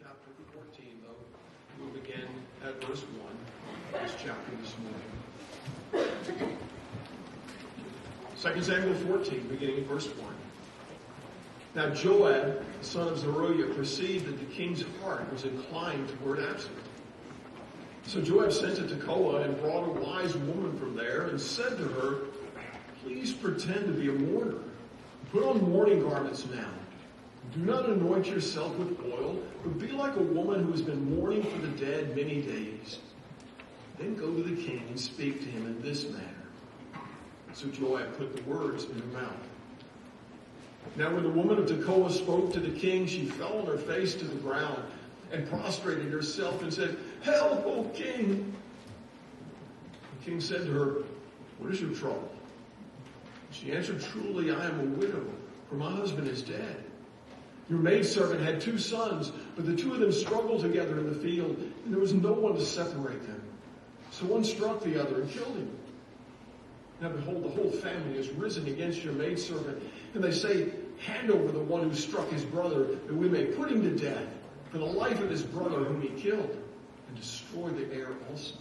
chapter 14, though. We'll begin at verse 1 of this chapter this morning. 2 Samuel 14, beginning at verse 1. Now Joab, the son of Zeruiah, perceived that the king's heart was inclined toward Absalom. So Joab sent to Tekoa and brought a wise woman from there and said to her, "Please pretend to be a mourner. Put on mourning garments now. Do not anoint yourself with oil, but be like a woman who has been mourning for the dead many days. Then go to the king and speak to him in this manner." So Joab put the words in her mouth. Now when the woman of Tekoa spoke to the king, she fell on her face to the ground and prostrated herself and said, "Help, O king!" The king said to her, "What is your trouble?" She answered, "Truly, I am a widow, for my husband is dead. Your maidservant had 2 sons, but the 2 of them struggled together in the field, and there was no one to separate them. So one struck the other and killed him. Now behold, the whole family has risen against your maidservant, and they say, 'Hand over the one who struck his brother, that we may put him to death for the life of his brother whom he killed, and destroy the heir also.'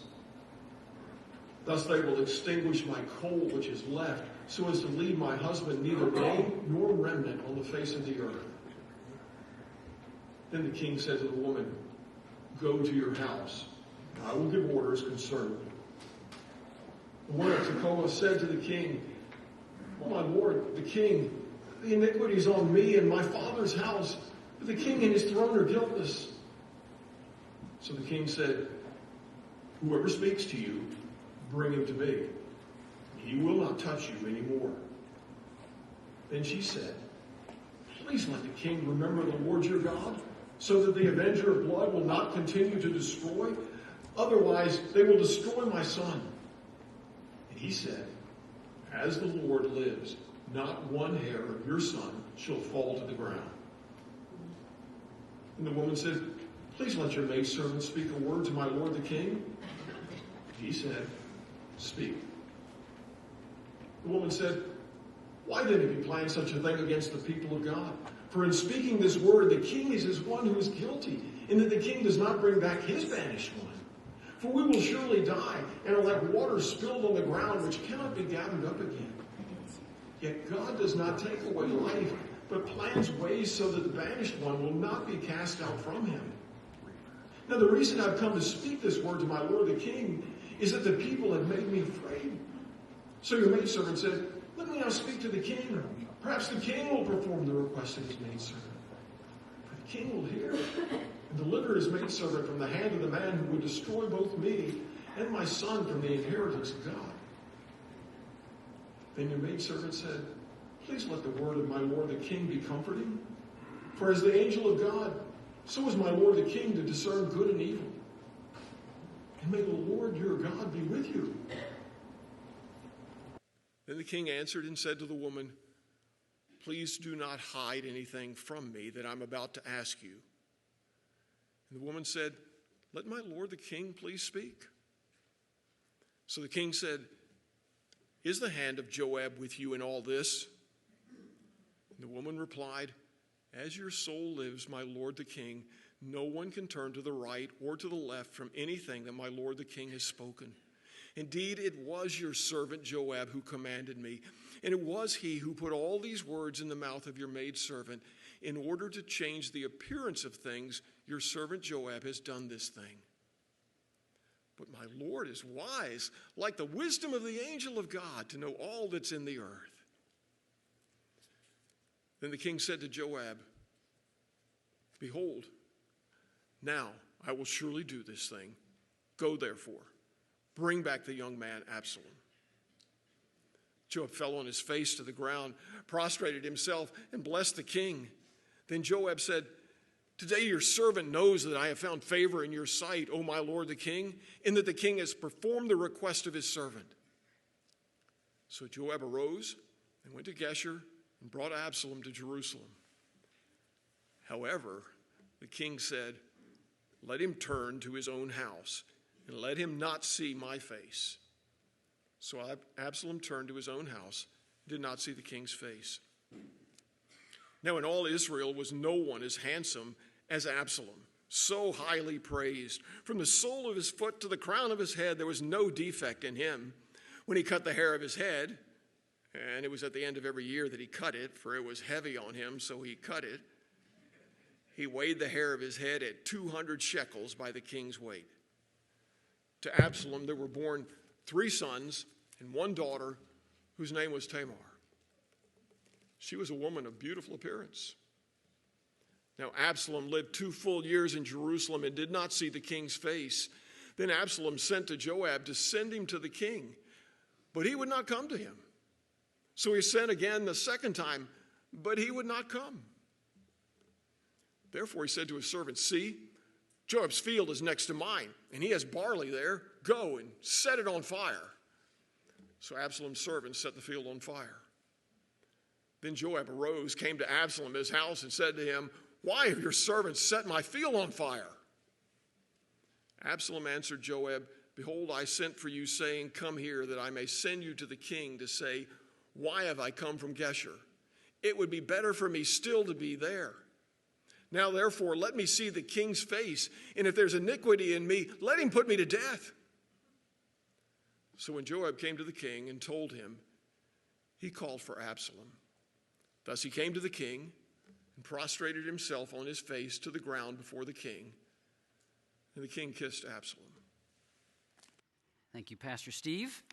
Thus they will extinguish my coal which is left, so as to leave my husband neither name nor remnant on the face of the earth." Then the king said to the woman, "Go to your house, and I will give orders concerning you." The woman of Tekoa said to the king, "Oh, my lord, the king, the iniquity is on me and my father's house, but the king and his throne are guiltless." So the king said, "Whoever speaks to you, bring him to me. He will not touch you anymore." Then she said, "Please let the king remember the Lord your God, so that the avenger of blood will not continue to destroy. Otherwise, they will destroy my son." And he said, "As the Lord lives, not one hair of your son shall fall to the ground." And the woman said, "Please let your maidservant speak a word to my lord the king." He said, "Speak." The woman said, "Why then have you planned such a thing against the people of God? For in speaking this word, the king is as one who is guilty, in that the king does not bring back his banished one. For we will surely die, and are like water spilled on the ground, which cannot be gathered up again. Yet God does not take away life, but plans ways so that the banished one will not be cast out from him. Now the reason I've come to speak this word to my lord the king is that the people have made me afraid. So your maidservant said, 'Let me now speak to the king. Perhaps the king will perform the request of his maidservant.' For the king will hear and deliver his maidservant from the hand of the man who would destroy both me and my son from the inheritance of God." Then your maidservant said, "Please let the word of my lord the king be comforting. For as the angel of God, so is my lord the king to discern good and evil. And may the Lord your God be with you." Then the king answered and said to the woman, "Please do not hide anything from me that I'm about to ask you." And the woman said, "Let my lord the king please speak." So the king said, "Is the hand of Joab with you in all this?" And the woman replied, "As your soul lives, my lord the king, no one can turn to the right or to the left from anything that my lord the king has spoken. Indeed, it was your servant Joab who commanded me, and it was he who put all these words in the mouth of your maidservant. In order to change the appearance of things, your servant Joab has done this thing. But my Lord is wise, like the wisdom of the angel of God, to know all that's in the earth." Then the king said to Joab, "Behold, now I will surely do this thing. Go therefore, bring back the young man Absalom." Joab fell on his face to the ground, prostrated himself, and blessed the king. Then Joab said, "Today your servant knows that I have found favor in your sight, O my lord the king, in that the king has performed the request of his servant." So Joab arose and went to Geshur and brought Absalom to Jerusalem. However, the king said, "Let him turn to his own house, and let him not see my face." So Absalom turned to his own house and did not see the king's face. Now in all Israel was no one as handsome as Absalom, so highly praised. From the sole of his foot to the crown of his head, there was no defect in him. When he cut the hair of his head, and it was at the end of every year that he cut it, for it was heavy on him, so he cut it, he weighed the hair of his head at 200 shekels by the king's weight. To Absalom there were born 3 sons and 1 daughter, whose name was Tamar. She was a woman of beautiful appearance. Now Absalom lived 2 full years in Jerusalem and did not see the king's face. Then Absalom sent to Joab to send him to the king, but he would not come to him. So he sent again the second time, but he would not come. Therefore he said to his servant, "See, Joab's field is next to mine, and he has barley there. Go and set it on fire." So Absalom's servants set the field on fire. Then Joab arose, came to Absalom at his house, and said to him, "Why have your servants set my field on fire?" Absalom answered Joab, "Behold, I sent for you, saying, 'Come here, that I may send you to the king to say, why have I come from Geshur? It would be better for me still to be there. Now, therefore, let me see the king's face, and if there's iniquity in me, let him put me to death.'" So when Joab came to the king and told him, he called for Absalom. Thus he came to the king and prostrated himself on his face to the ground before the king. And the king kissed Absalom. Thank you, Pastor Steve.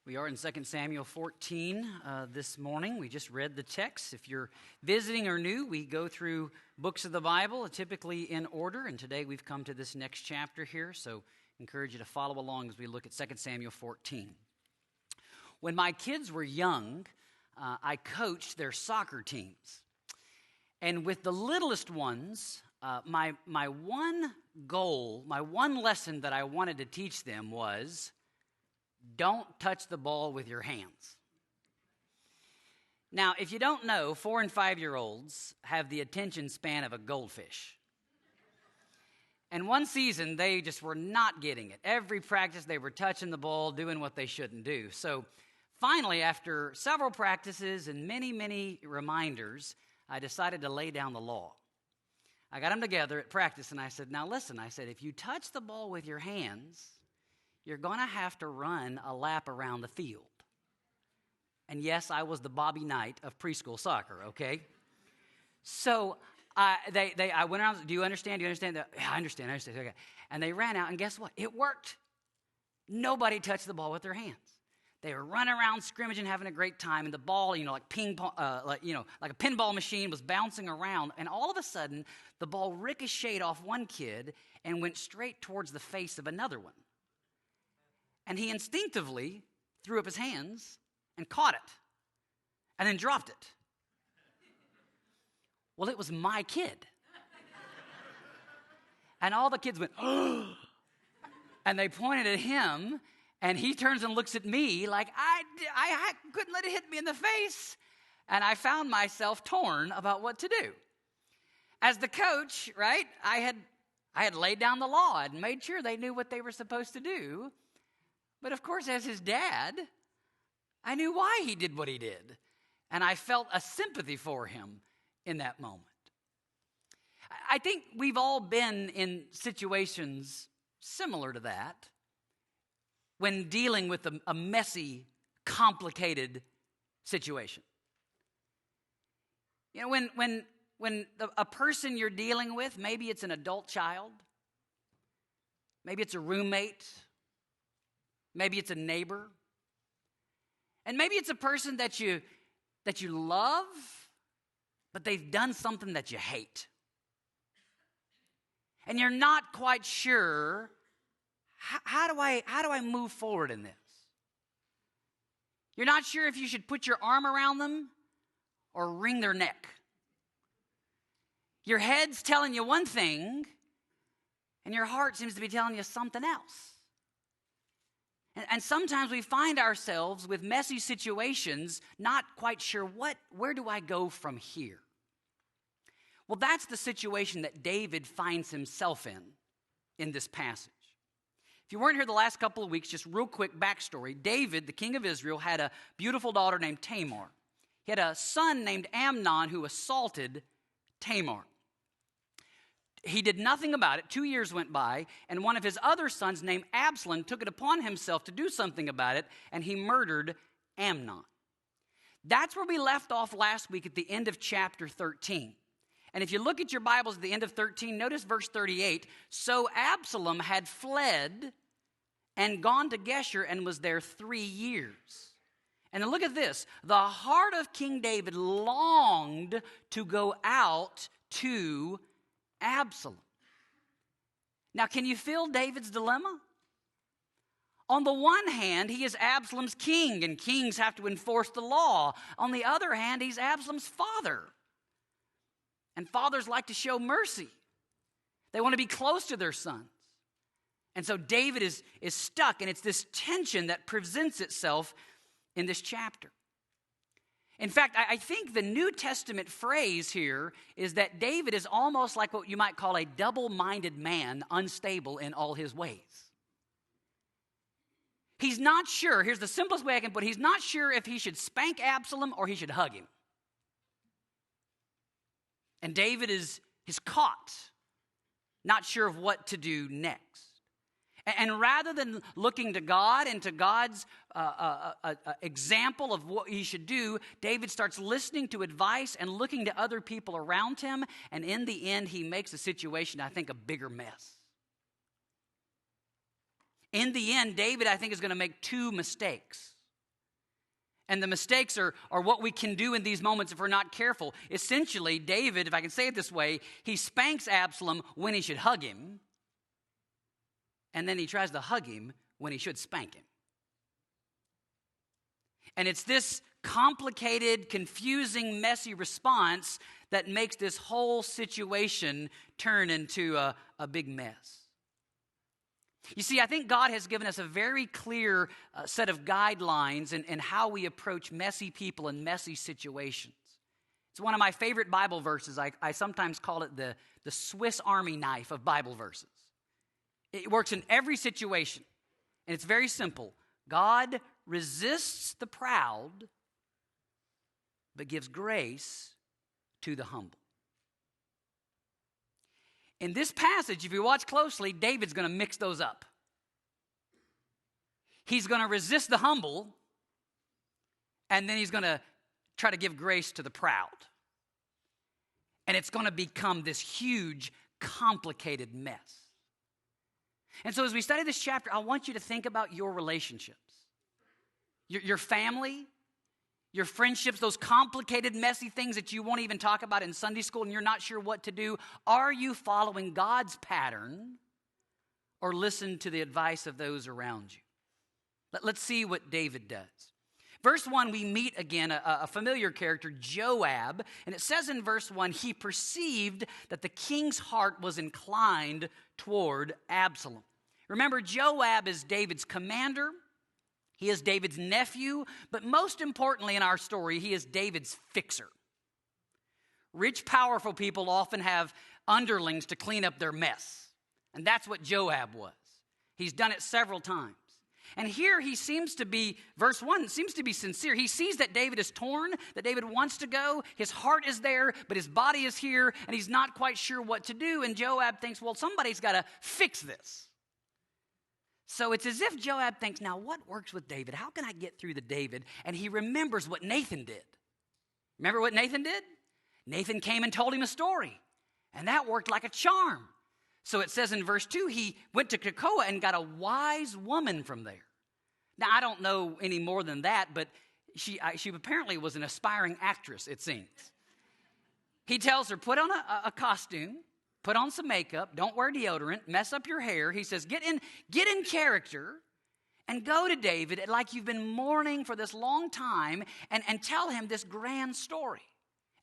We are in 2 Samuel 14 this morning. We just read the text. If you're visiting or new, we go through books of the Bible, typically in order, and today we've come to this next chapter here, so I encourage you to follow along as we look at 2 Samuel 14. When my kids were young, I coached their soccer teams. And with the littlest ones, my one goal, my one lesson that I wanted to teach them was, don't touch the ball with your hands. Now, if you don't know, 4 and 5-year-olds have the attention span of a goldfish. And one season, they just were not getting it. Every practice, they were touching the ball, doing what they shouldn't do. So finally, after several practices and many, many reminders, I decided to lay down the law. I got them together at practice, and I said, "Now listen," I said, "if you touch the ball with your hands, you're going to have to run a lap around the field." And yes, I was the Bobby Knight of preschool soccer, okay? So I went around, "Do you understand? Do you understand?" "Yeah, I understand. Okay." And they ran out, and guess what? It worked. Nobody touched the ball with their hands. They were running around, scrimmaging, having a great time, and the ball, like ping pong, like a pinball machine, was bouncing around. And all of a sudden, the ball ricocheted off one kid and went straight towards the face of another one. And he instinctively threw up his hands and caught it, and then dropped it. Well, it was my kid. And all the kids went, "Oh!" And they pointed at him, and he turns and looks at me like I couldn't let it hit me in the face. And I found myself torn about what to do. As the coach, right, I had laid down the law and made sure they knew what they were supposed to do. But of course, as his dad, I knew why he did what he did. And I felt a sympathy for him in that moment. I think we've all been in situations similar to that when dealing with a messy, complicated situation. You know, when a person you're dealing with, maybe it's an adult child, maybe it's a roommate, maybe it's a neighbor, and maybe it's a person that you love, but they've done something that you hate. And you're not quite sure, how do I move forward in this? You're not sure if you should put your arm around them or wring their neck. Your head's telling you one thing, and your heart seems to be telling you something else. And sometimes we find ourselves with messy situations, not quite sure where do I go from here? Well, that's the situation that David finds himself in this passage. If you weren't here the last couple of weeks, just real quick backstory. David, the king of Israel, had a beautiful daughter named Tamar. He had a son named Amnon who assaulted Tamar. He did nothing about it. 2 years went by, and one of his other sons, named Absalom, took it upon himself to do something about it, and he murdered Amnon. That's where we left off last week at the end of chapter 13. And if you look at your Bibles at the end of 13, notice verse 38. So Absalom had fled and gone to Geshur and was there 3 years. And then look at this. The heart of King David longed to go out to Absalom. Now, can you feel David's dilemma? On the one hand, he is Absalom's king, and kings have to enforce the law. On the other hand, he's Absalom's father. And fathers like to show mercy. They want to be close to their sons. And so David is stuck, and it's this tension that presents itself in this chapter. In fact, I think the New Testament phrase here is that David is almost like what you might call a double-minded man, unstable in all his ways. He's not sure, here's the simplest way I can put it, he's not sure if he should spank Absalom or he should hug him. And David is caught, not sure of what to do next. And rather than looking to God and to God's example of what he should do, David starts listening to advice and looking to other people around him. And in the end, he makes the situation, I think, a bigger mess. In the end, David, I think, is going to make 2 mistakes. And the mistakes are what we can do in these moments if we're not careful. Essentially, David, if I can say it this way, he spanks Absalom when he should hug him. And then he tries to hug him when he should spank him. And it's this complicated, confusing, messy response that makes this whole situation turn into a big mess. You see, I think God has given us a very clear set of guidelines in how we approach messy people and messy situations. It's one of my favorite Bible verses. I sometimes call it the Swiss Army knife of Bible verses. It works in every situation, and it's very simple. God resists the proud, but gives grace to the humble. In this passage, if you watch closely, David's going to mix those up. He's going to resist the humble, and then he's going to try to give grace to the proud. And it's going to become this huge, complicated mess. And so as we study this chapter, I want you to think about your relationships. Your family, your friendships, those complicated, messy things that you won't even talk about in Sunday school and you're not sure what to do. Are you following God's pattern or listen to the advice of those around you? Let's see what David does. Verse 1, we meet again a familiar character, Joab. And it says in verse 1, he perceived that the king's heart was inclined toward Absalom. Remember, Joab is David's commander. He is David's nephew, but most importantly in our story, he is David's fixer. Rich, powerful people often have underlings to clean up their mess. And that's what Joab was. He's done it several times. And here he seems to be, verse 1, seems to be sincere. He sees that David is torn, that David wants to go. His heart is there, but his body is here, and he's not quite sure what to do. And Joab thinks, well, somebody's got to fix this. So it's as if Joab thinks, now what works with David? How can I get through to David? And he remembers what Nathan did. Remember what Nathan did? Nathan came and told him a story. And that worked like a charm. So it says in verse 2, he went to Tekoa and got a wise woman from there. Now, I don't know any more than that, but she apparently was an aspiring actress, it seems. He tells her, put on a costume. Put on some makeup, don't wear deodorant, mess up your hair. He says, get in character and go to David like you've been mourning for this long time and tell him this grand story.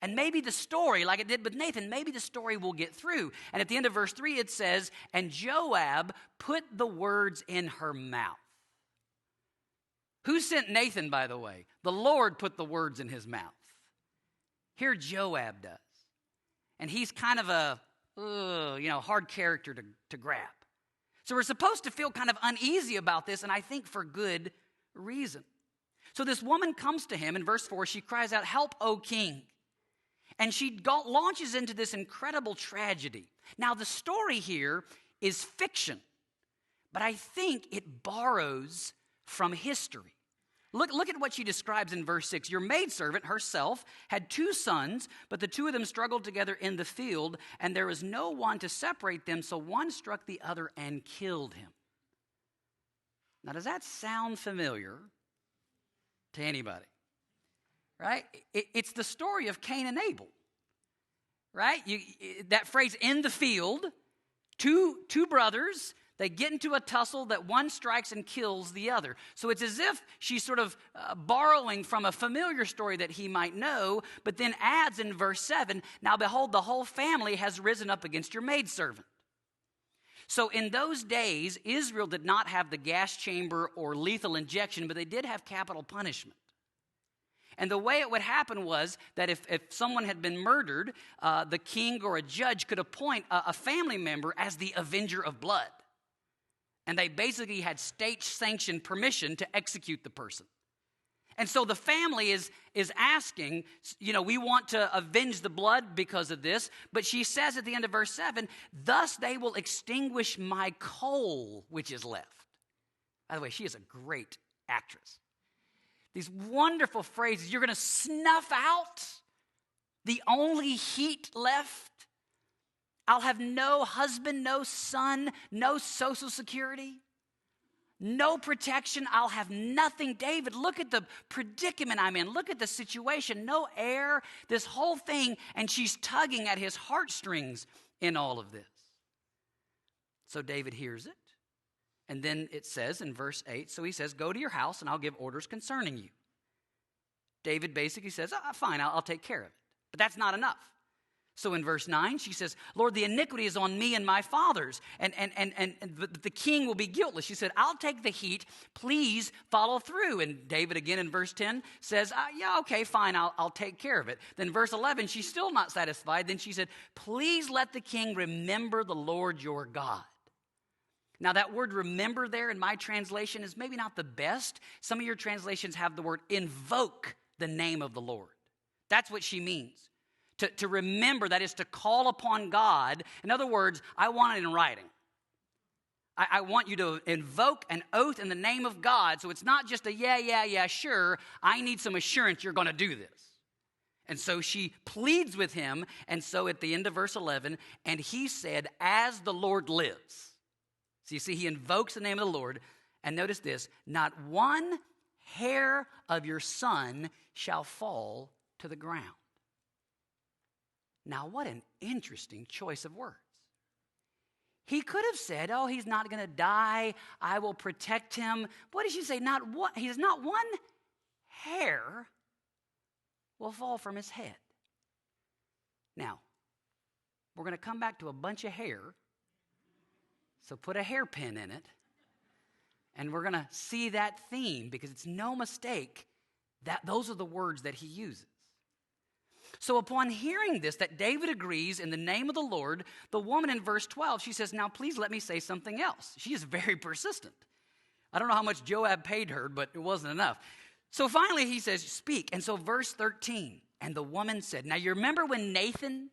And maybe the story, like it did with Nathan, maybe the story will get through. And at the end of verse 3 it says, and Joab put the words in her mouth. Who sent Nathan, by the way? The Lord put the words in his mouth. Here Joab does. And he's kind of a hard character to grab. So we're supposed to feel kind of uneasy about this, and I think for good reason. So this woman comes to him in verse 4. She cries out, help, O king. And she launches into this incredible tragedy. Now, the story here is fiction, but I think it borrows from history. Look at what she describes in verse 6. Your maidservant herself had 2 sons, but the 2 of them struggled together in the field, and there was no one to separate them, so one struck the other and killed him. Now, does that sound familiar to anybody? Right? It's the story of Cain and Abel. Right? That phrase, in the field, two brothers, they get into a tussle that one strikes and kills the other. So it's as if she's sort of borrowing from a familiar story that he might know, but then adds in verse 7, now behold, the whole family has risen up against your maidservant. So in those days, Israel did not have the gas chamber or lethal injection, but they did have capital punishment. And the way it would happen was that if someone had been murdered, the king or a judge could appoint a family member as the avenger of blood. And they basically had state-sanctioned permission to execute the person. And so the family is asking, we want to avenge the blood because of this. But she says at the end of verse 7, thus they will extinguish my coal which is left. By the way, she is a great actress. These wonderful phrases, you're going to snuff out the only heat left. I'll have no husband, no son, no social security, no protection. I'll have nothing. David, look at the predicament I'm in. Look at the situation. No heir, this whole thing. And she's tugging at his heartstrings in all of this. So David hears it. And then it says in verse 8, so he says, go to your house and I'll give orders concerning you. David basically says, fine, I'll take care of it. But that's not enough. So in verse 9, she says, Lord, the iniquity is on me and my fathers, and the king will be guiltless. She said, I'll take the heat. Please follow through. And David again in verse 10 says, yeah, okay, fine, I'll take care of it. Then verse 11, she's still not satisfied. Then she said, please let the king remember the Lord your God. Now that word remember there in my translation is maybe not the best. Some of your translations have the word invoke the name of the Lord. That's what she means. To remember, that is to call upon God. In other words, I want it in writing. I want you to invoke an oath in the name of God. So it's not just a yeah, sure. I need some assurance you're going to do this. And so she pleads with him. And so at the end of verse 11, and he said, as the Lord lives. So you see, he invokes the name of the Lord. And notice this, not one hair of your son shall fall to the ground. Now, what an interesting choice of words. He could have said, oh, he's not going to die. I will protect him. What did she say? He's not one hair will fall from his head. Now, we're going to come back to a bunch of hair. So put a hairpin in it. And we're going to see that theme because it's no mistake that those are the words that he uses. So upon hearing this, that David agrees in the name of the Lord, the woman in verse 12, she says, now please let me say something else. She is very persistent. I don't know how much Joab paid her, but it wasn't enough. So finally he says, speak. And so verse 13, and the woman said, now you remember when Nathan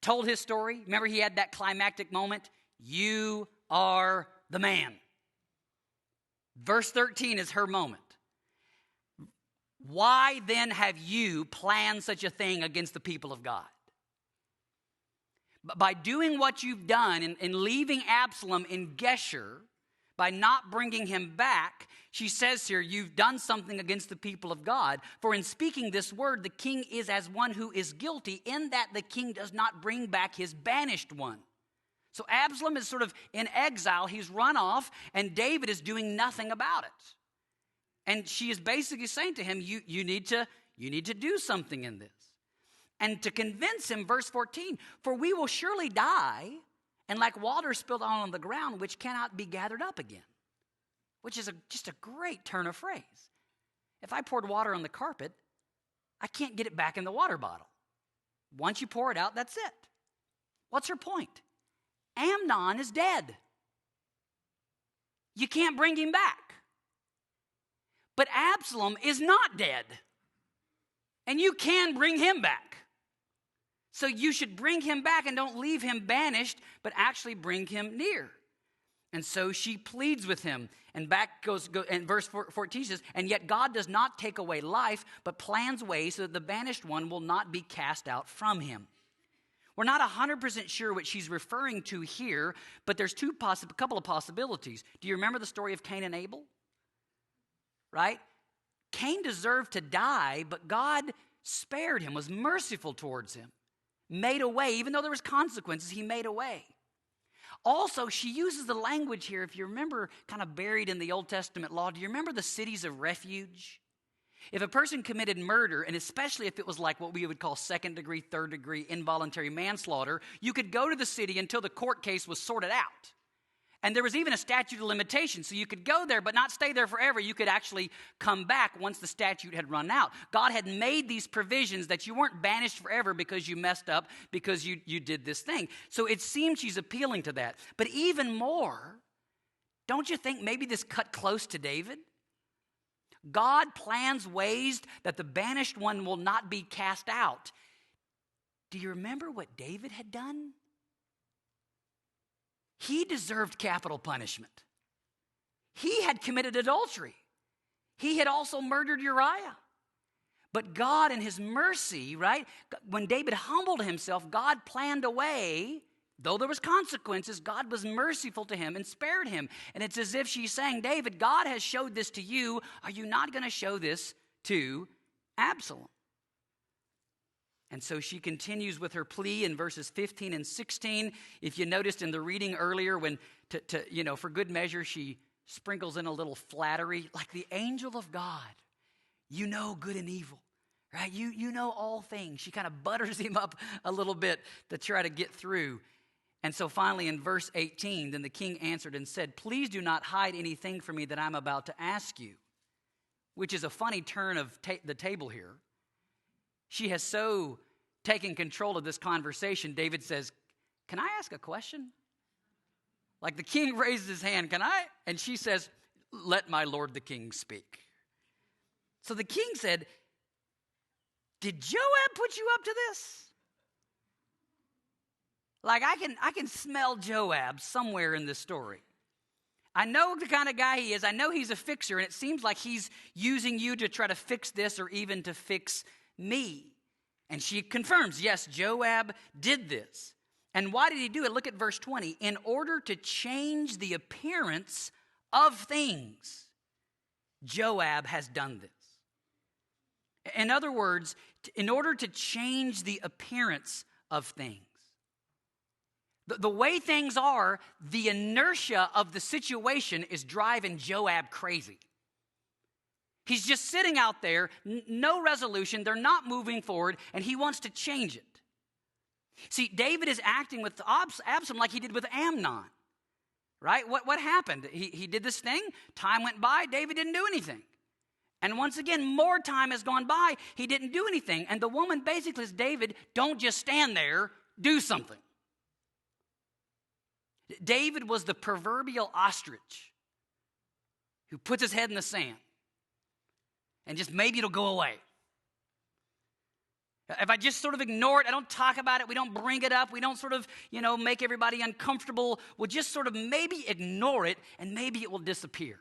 told his story? Remember he had that climactic moment? You are the man. Verse 13 is her moment. Why then have you planned such a thing against the people of God? By doing what you've done in leaving Absalom in Geshur, by not bringing him back, she says here, you've done something against the people of God. For in speaking this word, the king is as one who is guilty, in that the king does not bring back his banished one. So Absalom is sort of in exile. He's run off, and David is doing nothing about it. And she is basically saying to him, you need to do something in this. And to convince him, verse 14, for we will surely die, and like water spilled on the ground, which cannot be gathered up again. Which is just a great turn of phrase. If I poured water on the carpet, I can't get it back in the water bottle. Once you pour it out, that's it. What's her point? Amnon is dead. You can't bring him back. But Absalom is not dead. And you can bring him back. So you should bring him back and don't leave him banished, but actually bring him near. And so she pleads with him. And and verse 14 says, and yet God does not take away life, but plans ways so that the banished one will not be cast out from him. We're not 100% sure what she's referring to here, but there's a couple of possibilities. Do you remember the story of Cain and Abel? Right? Cain deserved to die, but God spared him, was merciful towards him, made a way. Even though there was consequences, he made a way. Also, she uses the language here, if you remember, kind of buried in the Old Testament law. Do you remember the cities of refuge? If a person committed murder, and especially if it was like what we would call second degree, third degree involuntary manslaughter, you could go to the city until the court case was sorted out. And there was even a statute of limitations, so you could go there but not stay there forever. You could actually come back once the statute had run out. God had made these provisions that you weren't banished forever because you messed up, because you did this thing. So it seems she's appealing to that. But even more, don't you think maybe this cut close to David? God plans ways that the banished one will not be cast out. Do you remember what David had done? He deserved capital punishment. He had committed adultery. He had also murdered Uriah. But God in his mercy, right, when David humbled himself, God planned a way. Though there was consequences, God was merciful to him and spared him. And it's as if she's saying, David, God has showed this to you. Are you not going to show this to Absalom? And so she continues with her plea in verses 15 and 16. If you noticed in the reading earlier, when for good measure, she sprinkles in a little flattery, like the angel of God. You know good and evil, right? You know all things. She kind of butters him up a little bit to try to get through. And so finally in verse 18, then the king answered and said, please do not hide anything from me that I'm about to ask you, which is a funny turn of the table here. She has so taken control of this conversation, David says, can I ask a question? Like the king raises his hand, can I? And she says, let my lord the king speak. So the king said, did Joab put you up to this? Like I can smell Joab somewhere in this story. I know the kind of guy he is. I know he's a fixer, and it seems like he's using you to try to fix this or even to fix me. And she confirms, yes, Joab did this. And why did he do it? Look at verse 20. In order to change the appearance of things, Joab has done this. In other words, in order to change the appearance of things. The way things are, the inertia of the situation is driving Joab crazy. He's just sitting out there, no resolution, they're not moving forward, and he wants to change it. See, David is acting with Absalom like he did with Amnon, right? What happened? He did this thing, time went by, David didn't do anything. And once again, more time has gone by, he didn't do anything. And the woman basically says, David, don't just stand there, do something. David was the proverbial ostrich who puts his head in the sand and just maybe it'll go away. If I just sort of ignore it, I don't talk about it, we don't bring it up, we don't sort of, make everybody uncomfortable, we'll just sort of maybe ignore it and maybe it will disappear.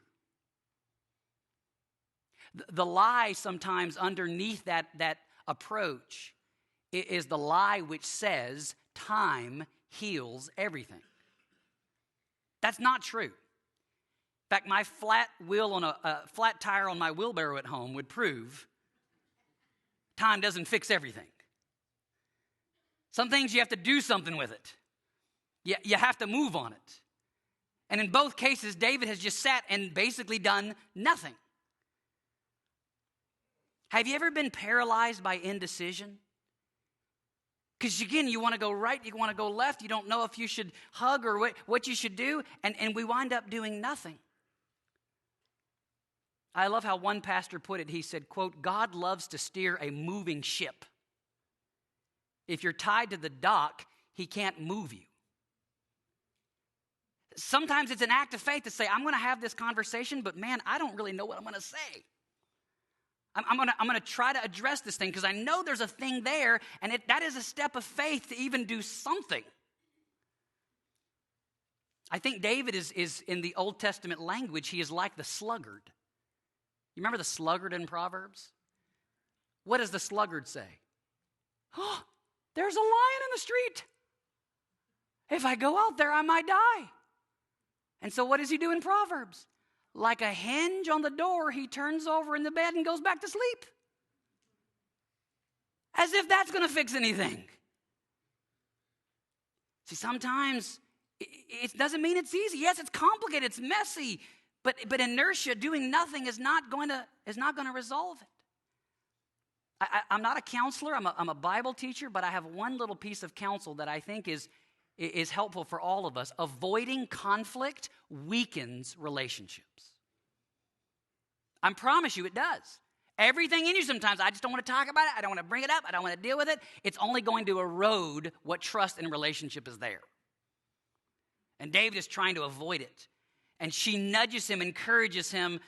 The lie sometimes underneath that approach is the lie which says time heals everything. That's not true. In fact, my flat wheel on a flat tire on my wheelbarrow at home would prove time doesn't fix everything. Some things you have to do something with it. You have to move on it. And in both cases, David has just sat and basically done nothing. Have you ever been paralyzed by indecision? Because again, you want to go right, you want to go left, you don't know if you should hug or what you should do, and we wind up doing nothing. I love how one pastor put it. He said, quote, God loves to steer a moving ship. If you're tied to the dock, he can't move you. Sometimes it's an act of faith to say, I'm going to have this conversation, but man, I don't really know what I'm going to say. I'm gonna try to address this thing because I know there's a thing there, and that is a step of faith to even do something. I think David is in the Old Testament language, he is like the sluggard. You remember the sluggard in Proverbs? What does the sluggard say? Oh, there's a lion in the street. If I go out there, I might die. And so what does he do in Proverbs? Like a hinge on the door, he turns over in the bed and goes back to sleep. As if that's going to fix anything. See, sometimes it doesn't mean it's easy. Yes, it's complicated, it's messy, but inertia, doing nothing, is not going to resolve it. I'm not a counselor. I'm a Bible teacher, but I have one little piece of counsel that I think is helpful for all of us. Avoiding conflict weakens relationships. I promise you it does. Everything in you sometimes, I just don't want to talk about it. I don't want to bring it up. I don't want to deal with it. It's only going to erode what trust in relationship is there. And David is trying to avoid it. And she nudges him, encourages him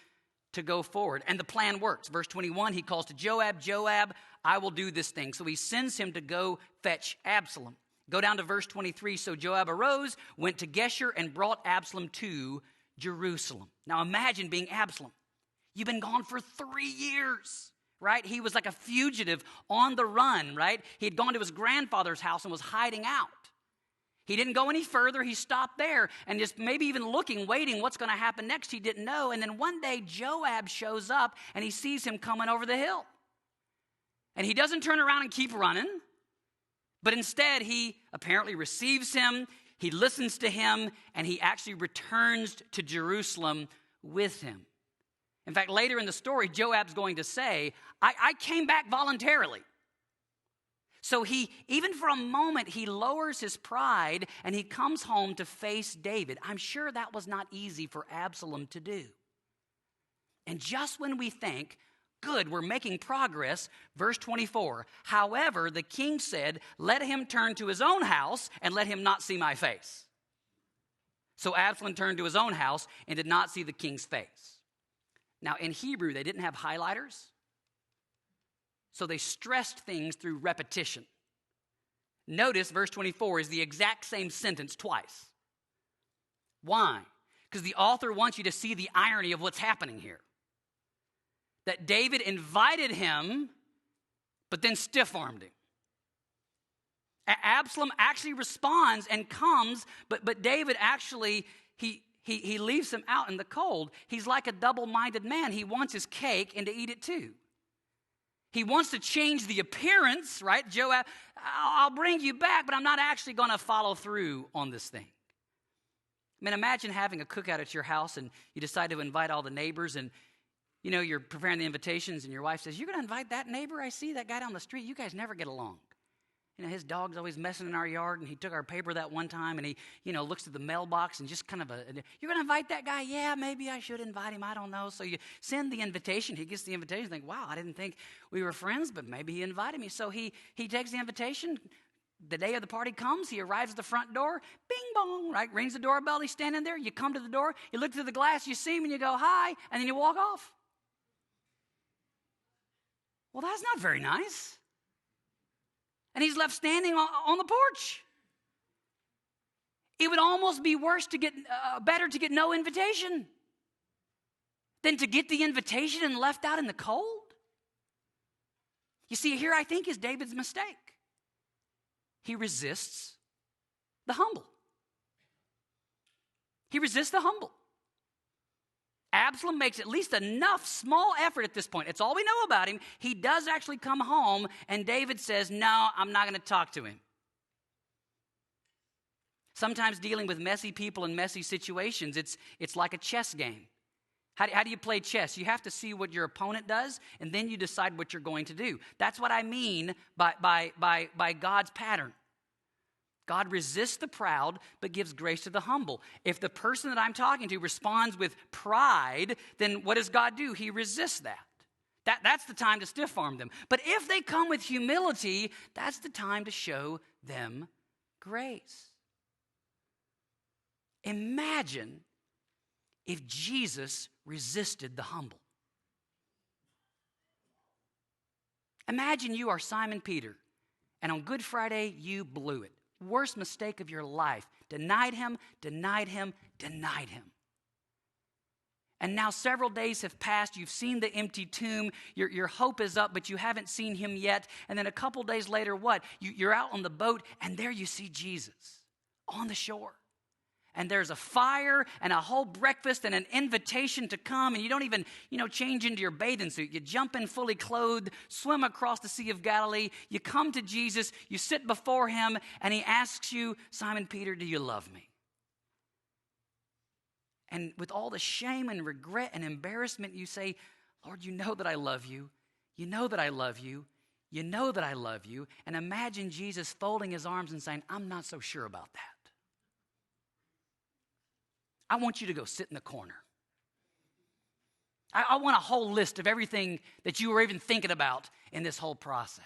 to go forward. And the plan works. Verse 21, he calls to Joab, Joab, I will do this thing. So he sends him to go fetch Absalom. Go down to verse 23. So Joab arose, went to Geshur, and brought Absalom to Jerusalem. Now imagine being Absalom. You've been gone for 3 years, right? He was like a fugitive on the run, right? He had gone to his grandfather's house and was hiding out. He didn't go any further. He stopped there and just maybe even looking, waiting, what's going to happen next. He didn't know. And then one day Joab shows up and he sees him coming over the hill. And he doesn't turn around and keep running, but instead he apparently receives him, he listens to him, and he actually returns to Jerusalem with him. In fact, later in the story, Joab's going to say, I came back voluntarily. So he, even for a moment, he lowers his pride and he comes home to face David. I'm sure that was not easy for Absalom to do. And just when we think, good, we're making progress, verse 24, however, the king said, let him turn to his own house and let him not see my face. So Absalom turned to his own house and did not see the king's face. Now, in Hebrew, they didn't have highlighters, so they stressed things through repetition. Notice verse 24 is the exact same sentence twice. Why? Because the author wants you to see the irony of what's happening here. That David invited him, but then stiff-armed him. Absalom actually responds and comes, but David actually, he leaves him out in the cold. He's like a double-minded man. He wants his cake and to eat it too. He wants to change the appearance, right? Joab, I'll bring you back, but I'm not actually going to follow through on this thing. I mean, imagine having a cookout at your house and you decide to invite all the neighbors and, you know, you're preparing the invitations and your wife says, you're going to invite that neighbor? I see that guy down the street. You guys never get along. You know, his dog's always messing in our yard, and he took our paper that one time, and he, you know, looks at the mailbox and just kind of you're going to invite that guy? Yeah, maybe I should invite him. I don't know. So you send the invitation. He gets the invitation. Think, wow, I didn't think we were friends, but maybe he invited me. So he takes the invitation. The day of the party comes. He arrives at the front door. Bing, bong, right? Rings the doorbell. He's standing there. You come to the door. You look through the glass. You see him, and you go, hi, and then you walk off. Well, that's not very nice. And he's left standing on the porch. It would almost be worse to get, better to get no invitation than to get the invitation and left out in the cold. You see, here I think is David's mistake. He resists the humble. He resists the humble. Absalom makes at least enough small effort at this point. It's all we know about him. He does actually come home, and David says, no, I'm not going to talk to him. Sometimes dealing with messy people and messy situations, it's like a chess game. How do you play chess? You have to see what your opponent does, and then you decide what you're going to do. That's what I mean by God's pattern. God resists the proud, but gives grace to the humble. If the person that I'm talking to responds with pride, then what does God do? He resists that. That's the time to stiff-arm them. But if they come with humility, that's the time to show them grace. Imagine if Jesus resisted the humble. Imagine you are Simon Peter, and on Good Friday, you blew it. Worst mistake of your life. Denied him, denied him, denied him. And now several days have passed. You've seen the empty tomb. Your hope is up, but you haven't seen him yet. And then a couple days later, what? You're out on the boat, and there you see Jesus on the shore. And there's a fire and a whole breakfast and an invitation to come. And you don't even, change into your bathing suit. You jump in fully clothed, swim across the Sea of Galilee. You come to Jesus. You sit before him, and he asks you, Simon Peter, do you love me? And with all the shame and regret and embarrassment, you say, Lord, you know that I love you. You know that I love you. You know that I love you. And imagine Jesus folding his arms and saying, I'm not so sure about that. I want you to go sit in the corner. I want a whole list of everything that you were even thinking about in this whole process.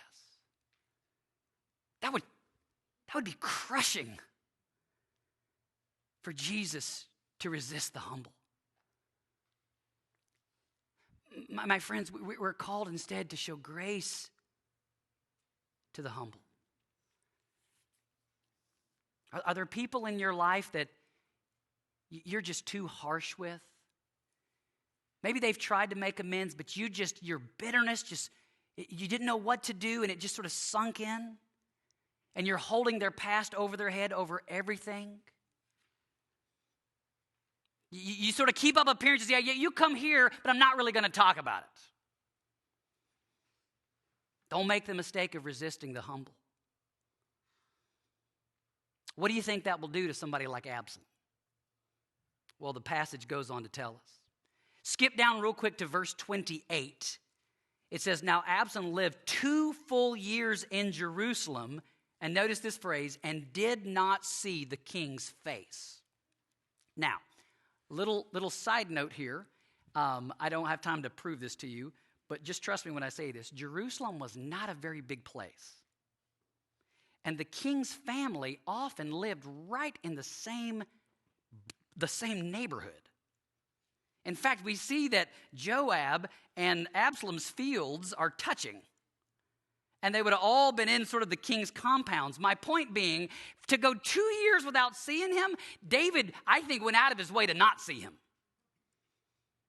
That would be crushing for Jesus to resist the humble. My friends, we're called instead to show grace to the humble. Are there people in your life that you're just too harsh with? Maybe they've tried to make amends, but your bitterness, you didn't know what to do, and it just sort of sunk in, and you're holding their past over their head over everything. You sort of keep up appearances. Yeah, you come here, but I'm not really going to talk about it. Don't make the mistake of resisting the humble. What do you think that will do to somebody like Absalom? Well, the passage goes on to tell us. Skip down real quick to verse 28. It says, now Absalom lived 2 full years in Jerusalem, and notice this phrase, and did not see the king's face. Now, little side note here. I don't have time to prove this to you, but just trust me when I say this. Jerusalem was not a very big place. And the king's family often lived right in the same neighborhood. In fact, we see that Joab and Absalom's fields are touching. And they would have all been in sort of the king's compounds. My point being, to go 2 years without seeing him, David, I think, went out of his way to not see him.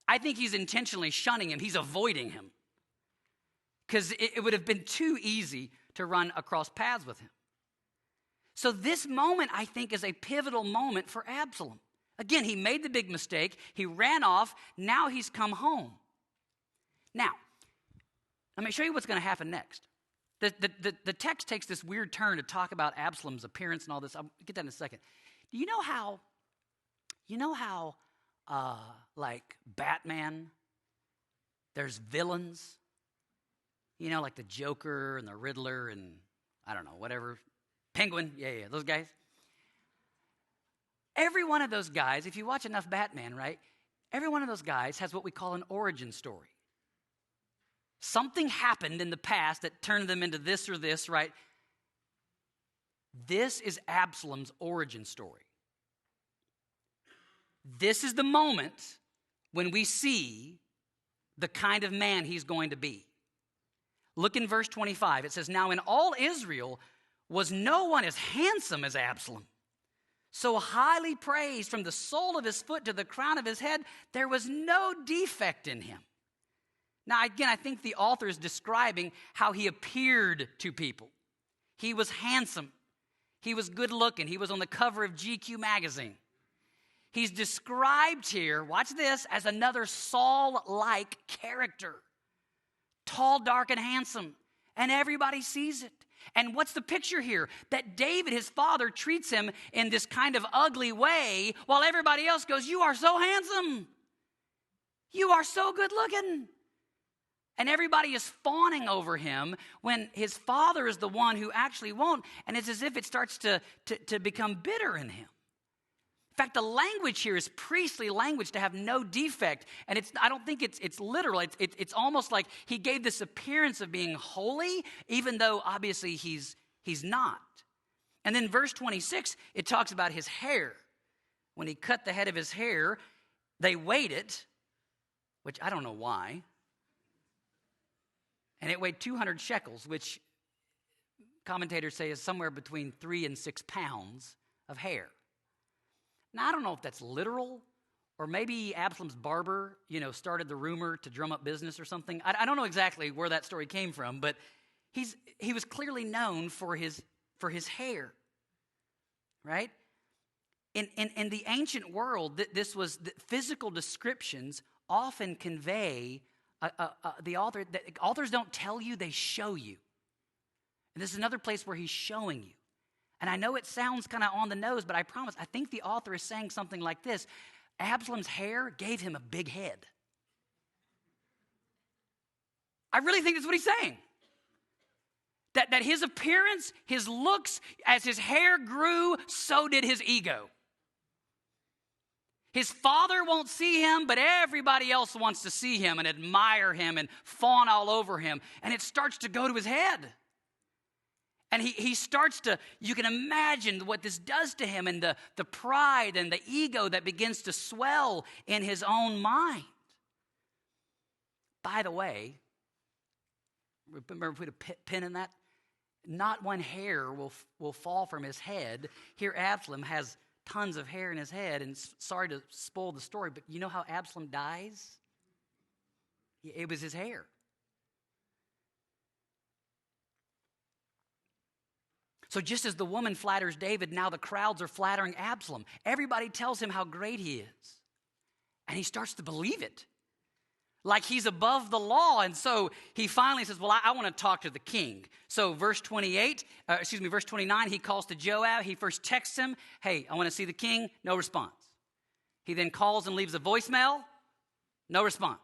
I think he's intentionally shunning him. He's avoiding him. Because it would have been too easy to run across paths with him. So this moment, I think, is a pivotal moment for Absalom. Again, he made the big mistake. He ran off. Now he's come home. Now, let me show you what's going to happen next. The text takes this weird turn to talk about Absalom's appearance and all this. I'll get that in a second. Do you know how, like Batman, there's villains? Like the Joker and the Riddler and, I don't know, whatever. Penguin, yeah, those guys. Every one of those guys, if you watch enough Batman, right? Every one of those guys has what we call an origin story. Something happened in the past that turned them into this or this, right? This is Absalom's origin story. This is the moment when we see the kind of man he's going to be. Look in verse 25. It says, now in all Israel was no one as handsome as Absalom. So highly praised from the sole of his foot to the crown of his head, there was no defect in him. Now, again, I think the author is describing how he appeared to people. He was handsome. He was good looking. He was on the cover of GQ magazine. He's described here, watch this, as another Saul-like character. Tall, dark, and handsome. And everybody sees it. And what's the picture here? That David, his father, treats him in this kind of ugly way while everybody else goes, you are so handsome. You are so good looking. And everybody is fawning over him when his father is the one who actually won't. And it's as if it starts to become bitter in him. In fact, the language here is priestly language to have no defect. And I don't think it's literal. It's almost like he gave this appearance of being holy, even though obviously he's not. And then verse 26, it talks about his hair. When he cut the head of his hair, they weighed it, which I don't know why. And it weighed 200 shekels, which commentators say is somewhere between 3 and 6 pounds of hair. Now, I don't know if that's literal, or maybe Absalom's barber, started the rumor to drum up business or something. I don't know exactly where that story came from, but he was clearly known for his hair, right? In the ancient world, this was physical descriptions often convey the author. Authors don't tell you; they show you. And this is another place where he's showing you. And I know it sounds kind of on the nose, but I promise, I think the author is saying something like this. Absalom's hair gave him a big head. I really think that's what he's saying. That his appearance, his looks, as his hair grew, so did his ego. His father won't see him, but everybody else wants to see him and admire him and fawn all over him. And it starts to go to his head. And he starts to, you can imagine what this does to him, and the pride and the ego that begins to swell in his own mind. By the way, remember, put a pin in that? Not one hair will fall from his head. Here Absalom has tons of hair in his head, and sorry to spoil the story, but you know how Absalom dies? It was his hair. So just as the woman flatters David, now the crowds are flattering Absalom. Everybody tells him how great he is. And he starts to believe it. Like he's above the law. And so he finally says, well, I want to talk to the king. So verse 29, he calls to Joab. He first texts him, hey, I want to see the king. No response. He then calls and leaves a voicemail. No response.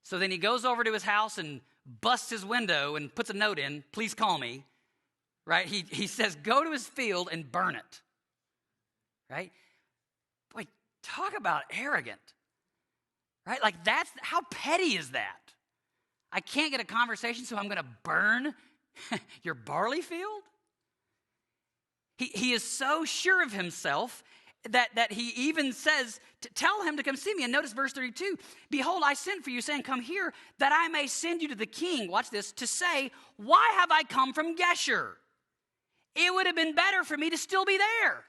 So then he goes over to his house and busts his window and puts a note in, please call me. Right? He says, go to his field and burn it. Right? Boy, talk about arrogant. Right? Like how petty is that? I can't get a conversation, so I'm going to burn your barley field? He is so sure of himself that he even says, tell him to come see me. And notice verse 32, behold, I sent for you, saying, come here, that I may send you to the king, watch this, to say, why have I come from Geshur? It would have been better for me to still be there.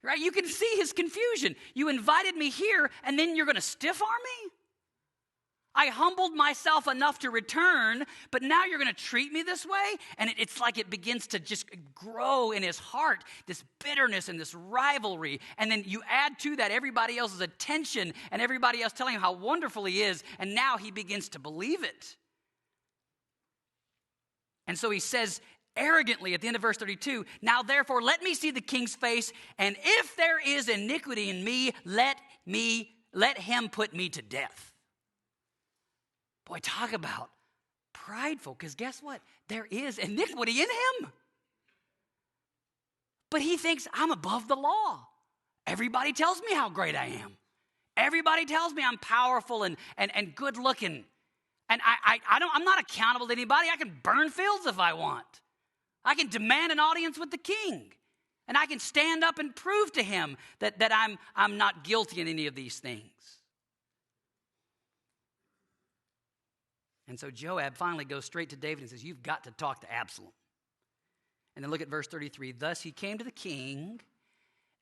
Right? You can see his confusion. You invited me here, and then you're going to stiff-arm me? I humbled myself enough to return, but now you're going to treat me this way? And it's like it begins to just grow in his heart, this bitterness and this rivalry. And then you add to that everybody else's attention and everybody else telling him how wonderful he is, and now he begins to believe it. And so he says, arrogantly at the end of verse 32, now therefore let me see the king's face, and if there is iniquity in me, let him put me to death. Boy, talk about prideful, because guess what? There is iniquity in him. But he thinks, I'm above the law. Everybody tells me how great I am. Everybody tells me I'm powerful and good looking. And I'm not accountable to anybody. I can burn fields if I want. I can demand an audience with the king. And I can stand up and prove to him that I'm not guilty in any of these things. And so Joab finally goes straight to David and says, you've got to talk to Absalom. And then look at verse 33. Thus he came to the king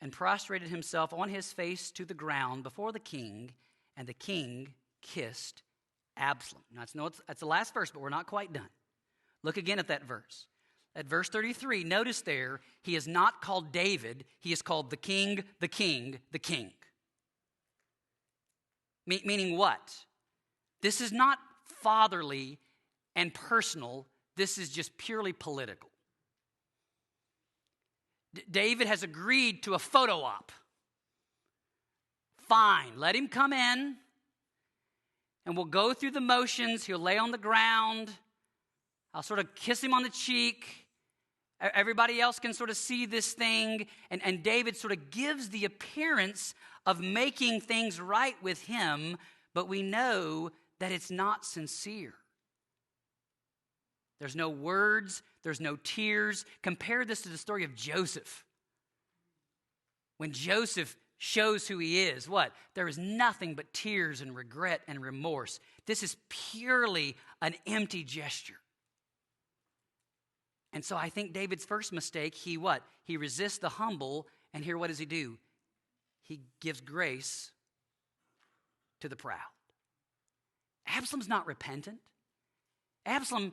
and prostrated himself on his face to the ground before the king, and the king kissed Absalom. Now, that's the last verse, but we're not quite done. Look again at that verse. At verse 33, notice there, he is not called David. He is called the king, the king, the king. Meaning what? This is not fatherly and personal. This is just purely political. David has agreed to a photo op. Fine, let him come in, and we'll go through the motions. He'll lay on the ground. I'll sort of kiss him on the cheek. Everybody else can sort of see this thing. And David sort of gives the appearance of making things right with him, but we know that it's not sincere. There's no words. There's no tears. Compare this to the story of Joseph. When Joseph shows who he is. What? There is nothing but tears and regret and remorse. This is purely an empty gesture. And so I think David's first mistake, he what? He resists the humble, and here what does he do? He gives grace to the proud. Absalom's not repentant. Absalom,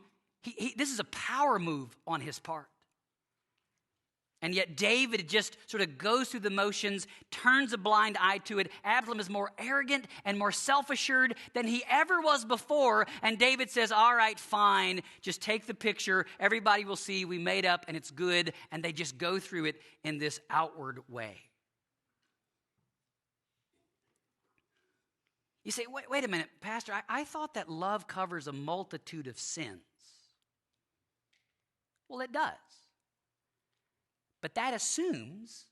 this is a power move on his part. And yet David just sort of goes through the motions, turns a blind eye to it. Absalom is more arrogant and more self-assured than he ever was before. And David says, all right, fine, just take the picture. Everybody will see we made up and it's good. And they just go through it in this outward way. You say, wait a minute, Pastor, I thought that love covers a multitude of sins. Well, it does. But that assumes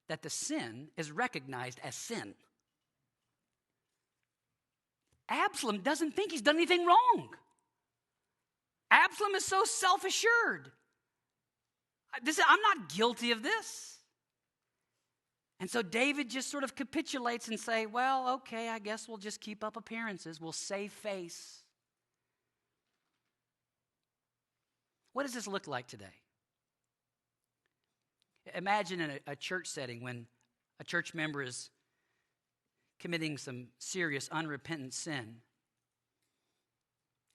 that the sin is recognized as sin. Absalom doesn't think he's done anything wrong. Absalom is so self-assured. I'm not guilty of this. And so David just sort of capitulates and say, well, okay, I guess we'll just keep up appearances. We'll save face. What does this look like today? Imagine in a church setting when a church member is committing some serious unrepentant sin.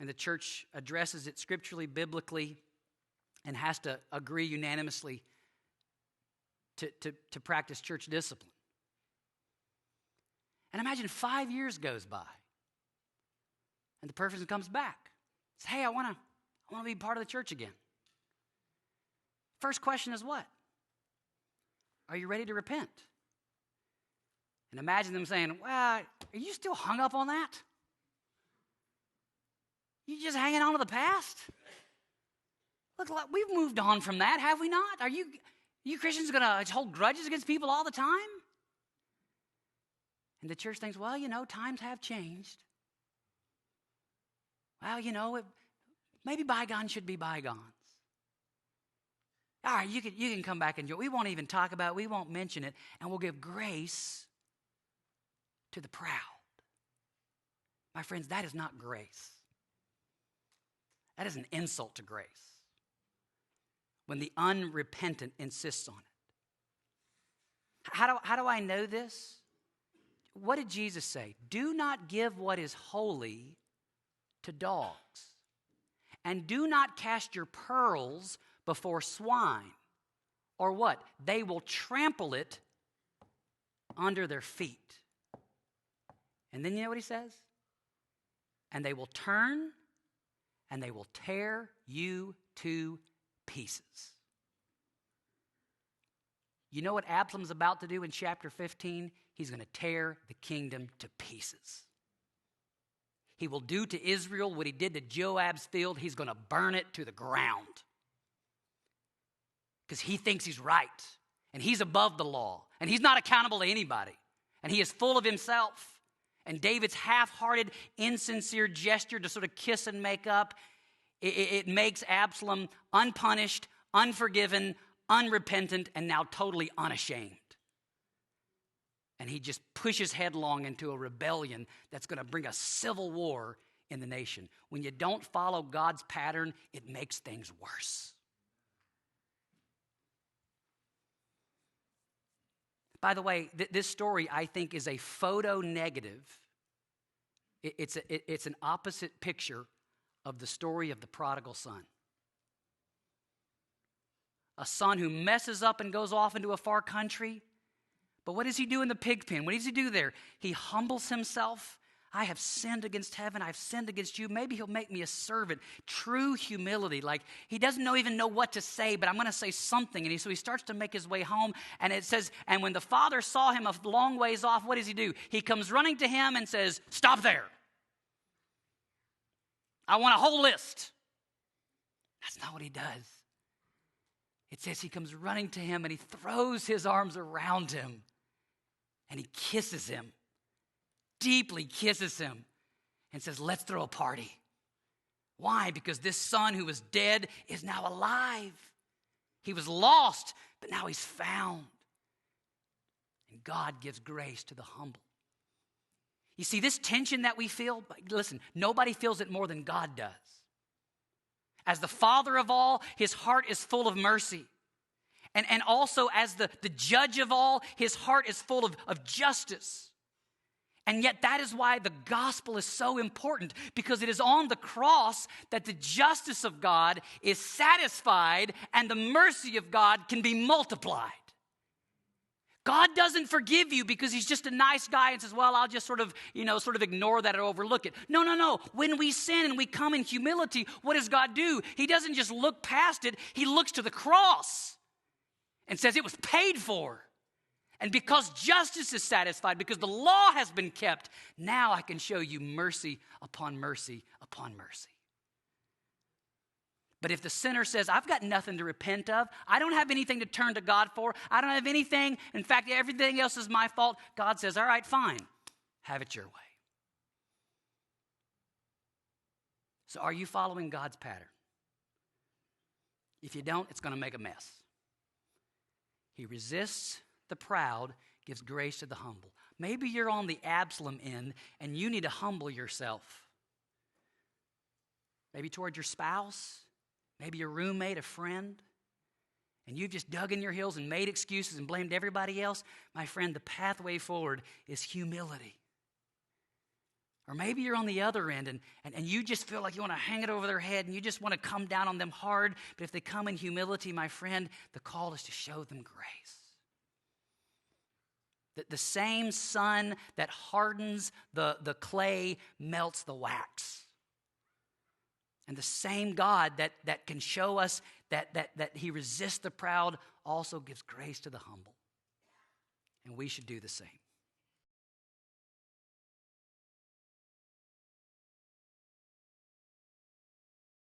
And the church addresses it scripturally, biblically, and has to agree unanimously to practice church discipline. And imagine 5 years goes by, and the person comes back. Says, hey, I want to be part of the church again. First question is what? Are you ready to repent? And imagine them saying, well, are you still hung up on that? You just hanging on to the past? Look, we've moved on from that, have we not? Are you Christians going to hold grudges against people all the time? And the church thinks, well, times have changed. Well, maybe bygones should be bygones. All right, you can come back and join. We won't even talk about it. We won't mention it. And we'll give grace to the proud. My friends, that is not grace. That is an insult to grace. When the unrepentant insists on it. How do I know this? What did Jesus say? Do not give what is holy to dogs. And do not cast your pearls before swine, or what? They will trample it under their feet. And then you know what he says? And they will turn and they will tear you to pieces. You know what Absalom's about to do in chapter 15? He's going to tear the kingdom to pieces. He will do to Israel what he did to Joab's field. He's going to burn it to the ground. Because he thinks he's right. And he's above the law. And he's not accountable to anybody. And he is full of himself. And David's half-hearted, insincere gesture to sort of kiss and make up, it makes Absalom unpunished, unforgiven, unrepentant, and now totally unashamed. And he just pushes headlong into a rebellion that's going to bring a civil war in the nation. When you don't follow God's pattern, it makes things worse. By the way, this story, I think, is a photo negative. It's an opposite picture of the story of the prodigal son. A son who messes up and goes off into a far country. But what does he do in the pig pen? What does he do there? He humbles himself. I have sinned against heaven. I've sinned against you. Maybe he'll make me a servant. True humility. Like he doesn't even know what to say, but I'm going to say something. And so he starts to make his way home. And it says, and when the father saw him a long ways off, what does he do? He comes running to him and says, stop there. I want a whole list. That's not what he does. It says he comes running to him and he throws his arms around him and he kisses him, deeply kisses him, and says, let's throw a party. Why? Because this son who was dead is now alive. He was lost, but now he's found. And God gives grace to the humble. You see, this tension that we feel, listen, nobody feels it more than God does. As the Father of all, his heart is full of mercy. And also as the judge of all, his heart is full of justice. And yet that is why the gospel is so important, because it is on the cross that the justice of God is satisfied and the mercy of God can be multiplied. God doesn't forgive you because he's just a nice guy and says, well, I'll just sort of ignore that or overlook it. No. When we sin and we come in humility, what does God do? He doesn't just look past it. He looks to the cross and says it was paid for. And because justice is satisfied, because the law has been kept, now I can show you mercy upon mercy upon mercy. But if the sinner says, I've got nothing to repent of, I don't have anything to turn to God for, I don't have anything, in fact, everything else is my fault, God says, all right, fine, have it your way. So are you following God's pattern? If you don't, it's going to make a mess. He resists the proud, gives grace to the humble. Maybe you're on the Absalom end and you need to humble yourself. Maybe toward your spouse, maybe your roommate, a friend, and you've just dug in your heels and made excuses and blamed everybody else. My friend, the pathway forward is humility. Or maybe you're on the other end and you just feel like you want to hang it over their head and you just want to come down on them hard. But if they come in humility, my friend, the call is to show them grace. The same sun that hardens the clay melts the wax. And the same God that can show us that he resists the proud also gives grace to the humble. And we should do the same.